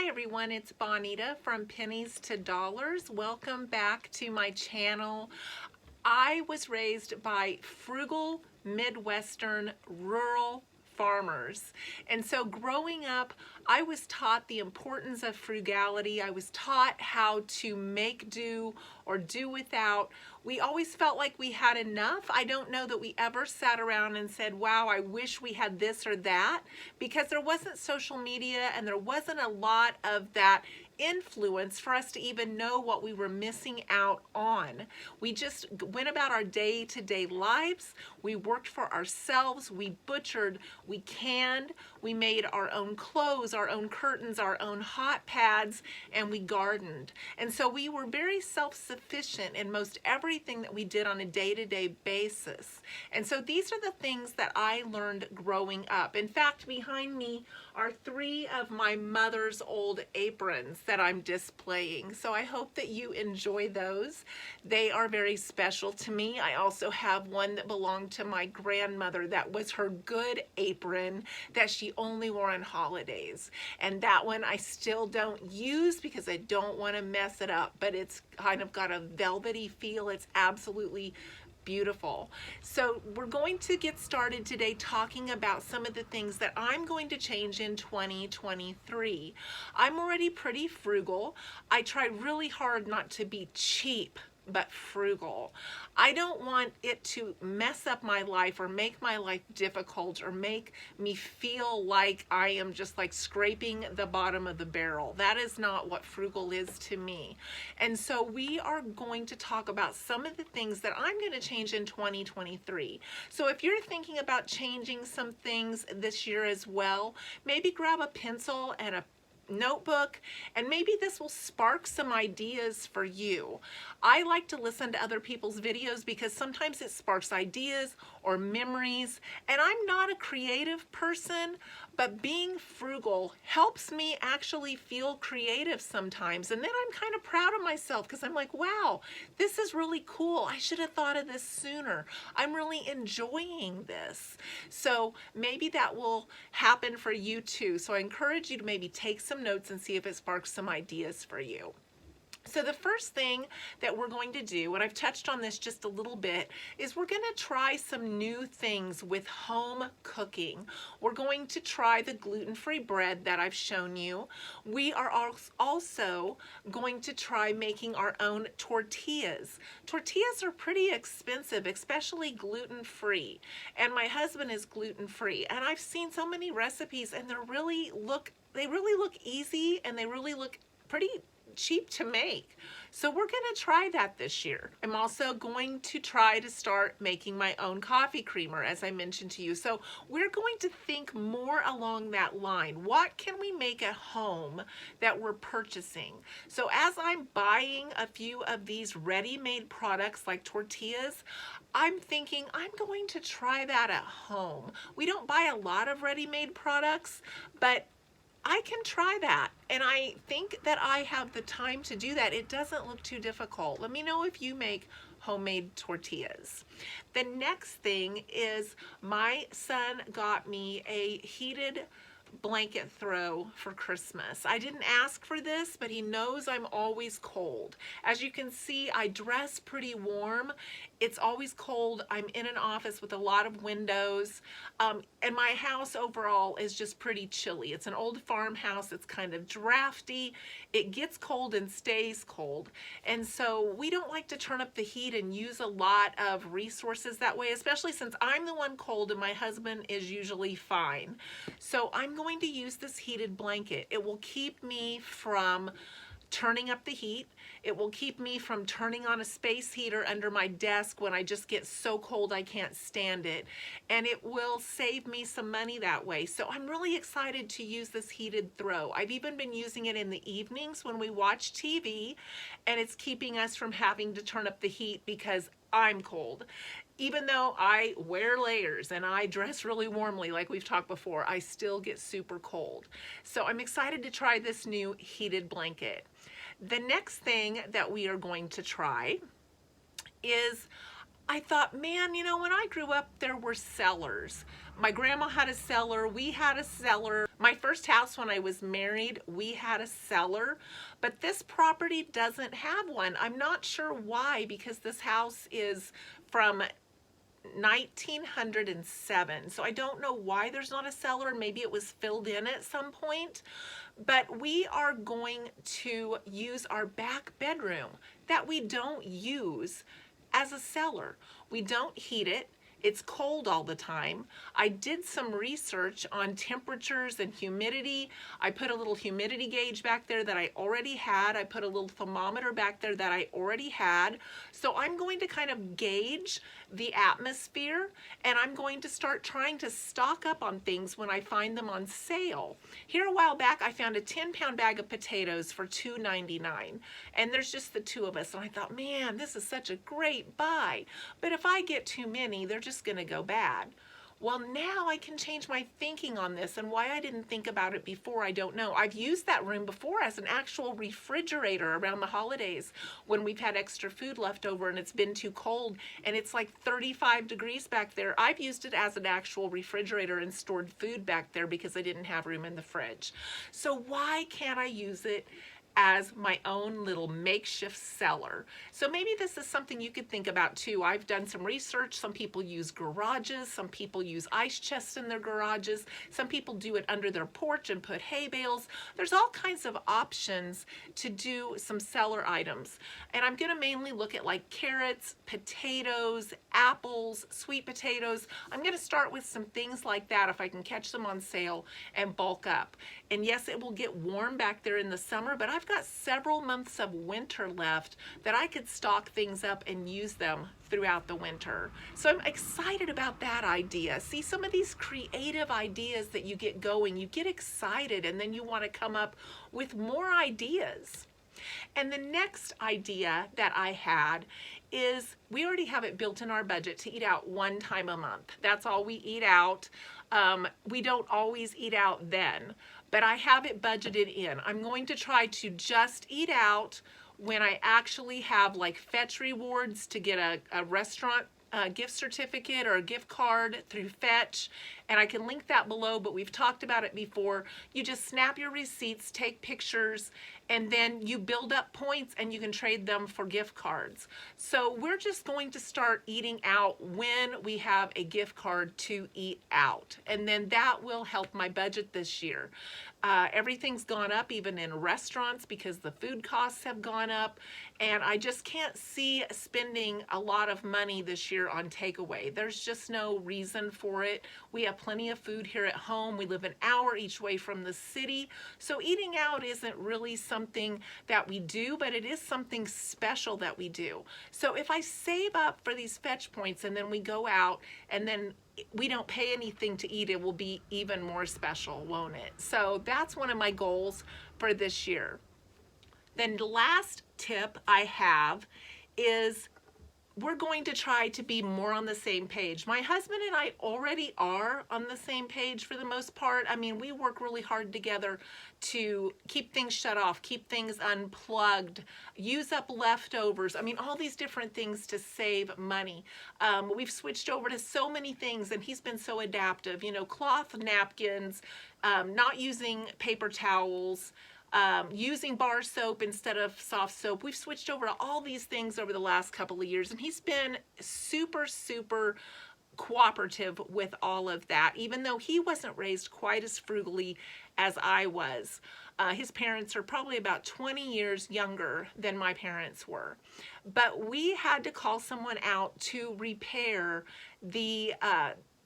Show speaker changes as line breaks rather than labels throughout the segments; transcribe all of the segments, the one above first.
Hi everyone, it's Bonita from Pennies to Dollars. Welcome back to my channel. I was raised by frugal Midwestern rural farmers. And so growing up, I was taught the importance of frugality. I was taught how to make do or do without. We always felt like we had enough. I don't know that we ever sat around and said, wow, I wish we had this or that, because there wasn't social media and there wasn't a lot of that influence for us to even know what we were missing out on. We just went about our day-to-day lives. We worked for ourselves. We butchered, we canned, we made our own clothes, our own curtains, our own hot pads, and we gardened. And so we were very self-sufficient in most everything that we did on a day-to-day basis. And so these are the things that I learned growing up. In fact, behind me are 3 of my mother's old aprons that I'm displaying. So I hope that you enjoy those. They are very special to me. I also have one that belonged to my grandmother that was her good apron that she only wore on holidays. And that one I still don't use because I don't want to mess it up, but it's kind of got a velvety feel. It's absolutely beautiful. So we're going to get started today talking about some of the things that I'm going to change in 2023. I'm already pretty frugal. I try really hard not to be cheap, but frugal. I don't want it to mess up my life or make my life difficult or make me feel like I am just like scraping the bottom of the barrel. That is not what frugal is to me. And so we are going to talk about some of the things that I'm going to change in 2023. So if you're thinking about changing some things this year as well, maybe grab a pencil and a notebook, and maybe this will spark some ideas for you. I like to listen to other people's videos because sometimes it sparks ideas or memories, and I'm not a creative person, but being frugal helps me actually feel creative sometimes, and then I'm kind of proud of myself because I'm like, wow, this is really cool. I should have thought of this sooner. I'm really enjoying this. So maybe that will happen for you too. So I encourage you to maybe take some notes and see if it sparks some ideas for you. So the first thing that we're going to do, and I've touched on this just a little bit, is we're going to try some new things with home cooking. We're going to try the gluten-free bread that I've shown you. We are also going to try making our own tortillas. Tortillas are pretty expensive, especially gluten-free. And my husband is gluten-free. And I've seen so many recipes, and they really look easy, and they really look pretty cheap to make. So we're going to try that this year. I'm also going to try to start making my own coffee creamer, as I mentioned to you. So we're going to think more along that line. What can we make at home that we're purchasing? So as I'm buying a few of these ready-made products like tortillas, I'm thinking I'm going to try that at home. We don't buy a lot of ready-made products, but I can try that, and I think that I have the time to do that. It doesn't look too difficult. Let me know if you make homemade tortillas. The next thing is my son got me a heated blanket throw for Christmas. I didn't ask for this, but he knows I'm always cold. As you can see, I dress pretty warm. It's always cold. I'm in an office with a lot of windows, and my house overall is just pretty chilly. It's an old farmhouse. It's kind of drafty. It gets cold and stays cold, and so we don't like to turn up the heat and use a lot of resources that way, especially since I'm the one cold and my husband is usually fine. So I'm going to use this heated blanket. It will keep me from turning up the heat. It will keep me from turning on a space heater under my desk when I just get so cold I can't stand it. And it will save me some money that way. So I'm really excited to use this heated throw. I've even been using it in the evenings when we watch TV, and it's keeping us from having to turn up the heat because I'm cold. Even though I wear layers and I dress really warmly like we've talked before, I still get super cold. So I'm excited to try this new heated blanket. The next thing that we are going to try is I thought, man, you know, when I grew up, there were cellars. My grandma had a cellar. We had a cellar. My first house when I was married, we had a cellar. But this property doesn't have one. I'm not sure why, because this house is from 1907. So I don't know why there's not a cellar. Maybe it was filled in at some point. But we are going to use our back bedroom that we don't use as a cellar. We don't heat it. It's cold all the time. I did some research on temperatures and humidity. I put a little humidity gauge back there that I already had. I put a little thermometer back there that I already had. So I'm going to kind of gauge the atmosphere, and I'm going to start trying to stock up on things when I find them on sale. Here a while back, I found a 10-pound bag of potatoes for $2.99, and there's just the two of us. And I thought, man, this is such a great buy. But if I get too many, they're just going to go bad. Well, now I can change my thinking on this, and why I didn't think about it before, I don't know. I've used that room before as an actual refrigerator around the holidays when we've had extra food left over and it's been too cold and it's like 35 degrees back there. I've used it as an actual refrigerator and stored food back there because I didn't have room in the fridge. So why can't I use it as my own little makeshift cellar? So maybe this is something you could think about too. I've done some research. Some people use garages. Some people use ice chests in their garages. Some people do it under their porch and put hay bales. There's all kinds of options to do some cellar items. And I'm going to mainly look at like carrots, potatoes, apples, sweet potatoes. I'm going to start with some things like that if I can catch them on sale and bulk up. And yes, it will get warm back there in the summer, but I've got several months of winter left that I could stock things up and use them throughout the winter. So I'm excited about that idea. See, some of these creative ideas that you get going, you get excited and then you want to come up with more ideas. And the next idea that I had is we already have it built in our budget to eat out one time a month. That's all we eat out. We don't always eat out then, but I have it budgeted in. I'm going to try to just eat out when I actually have like Fetch rewards to get a restaurant gift certificate or a gift card through Fetch, and I can link that below, but we've talked about it before. You just snap your receipts, take pictures, and then you build up points and you can trade them for gift cards. So we're just going to start eating out when we have a gift card to eat out, and then that will help my budget this year. Everything's gone up, even in restaurants, because the food costs have gone up, and I just can't see spending a lot of money this year on takeaway. There's just no reason for it. We have plenty of food here at home. We live an hour each way from the city, so eating out isn't really something that we do, but it is something special that we do. So if I save up for these Fetch points and then we go out and then we don't pay anything to eat, it will be even more special, won't it? So that's one of my goals for this year. Then the last tip I have is we're going to try to be more on the same page. My husband and I already are on the same page for the most part. I mean, we work really hard together to keep things shut off, keep things unplugged, use up leftovers. I mean, all these different things to save money. We've switched over to so many things, and he's been so adaptive. You know, cloth napkins, not using paper towels, using bar soap instead of soft soap. We've switched over to all these things over the last couple of years, and he's been super, super cooperative with all of that, even though he wasn't raised quite as frugally as I was. His parents are probably about 20 years younger than my parents were. But we had to call someone out to repair the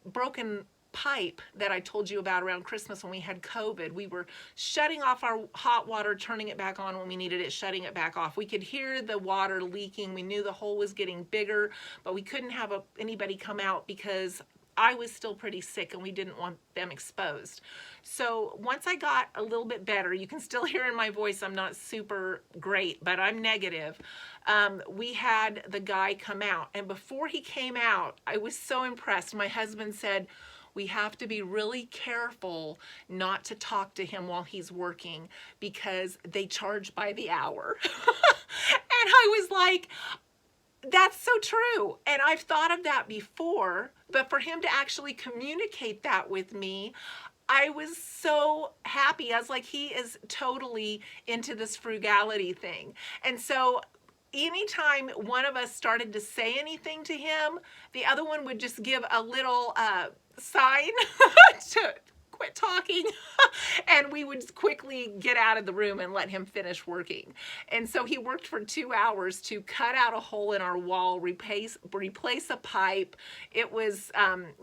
broken pipe that I told you about around Christmas when we had COVID. We were shutting off our hot water, turning it back on when we needed it, shutting it back off. We could hear the water leaking. We knew the hole was getting bigger, but we couldn't have anybody come out because I was still pretty sick and we didn't want them exposed. So once I got a little bit better, you can still hear in my voice I'm not super great, but I'm negative. We had the guy come out, and before he came out, I was so impressed. My husband said, we have to be really careful not to talk to him while he's working because they charge by the hour. And I was like, That's so true. And I've thought of that before, but for him to actually communicate that with me, I was so happy. I was like, he is totally into this frugality thing. And so anytime one of us started to say anything to him, the other one would just give a little sign to quit talking and we would quickly get out of the room and let him finish working. And so he worked for 2 hours to cut out a hole in our wall, replace a pipe. It was,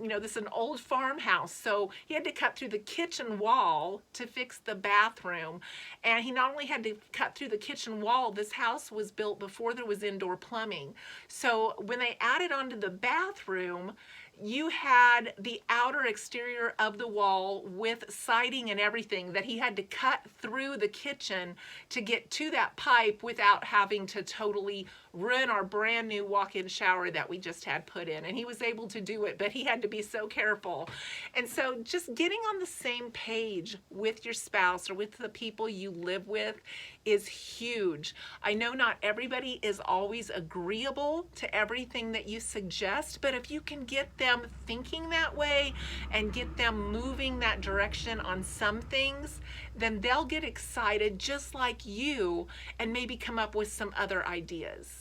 this is an old farmhouse, so he had to cut through the kitchen wall to fix the bathroom. And he not only had to cut through the kitchen wall, this house was built before there was indoor plumbing. So when they added onto the bathroom, you had the outer exterior of the wall with siding and everything that he had to cut through the kitchen to get to that pipe without having to totally ruin our brand new walk-in shower that we just had put in. And he was able to do it, but he had to be so careful. And so just getting on the same page with your spouse or with the people you live with is huge. I know not everybody is always agreeable to everything that you suggest, but if you can get them thinking that way and get them moving that direction on some things, then they'll get excited just like you and maybe come up with some other ideas.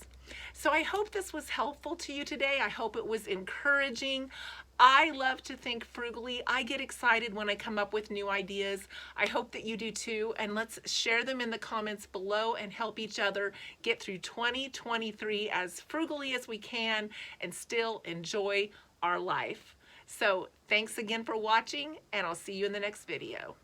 So I hope this was helpful to you today. I hope it was encouraging. I love to think frugally. I get excited when I come up with new ideas. I hope that you do too. And let's share them in the comments below and help each other get through 2023 as frugally as we can and still enjoy our life. So thanks again for watching, and I'll see you in the next video.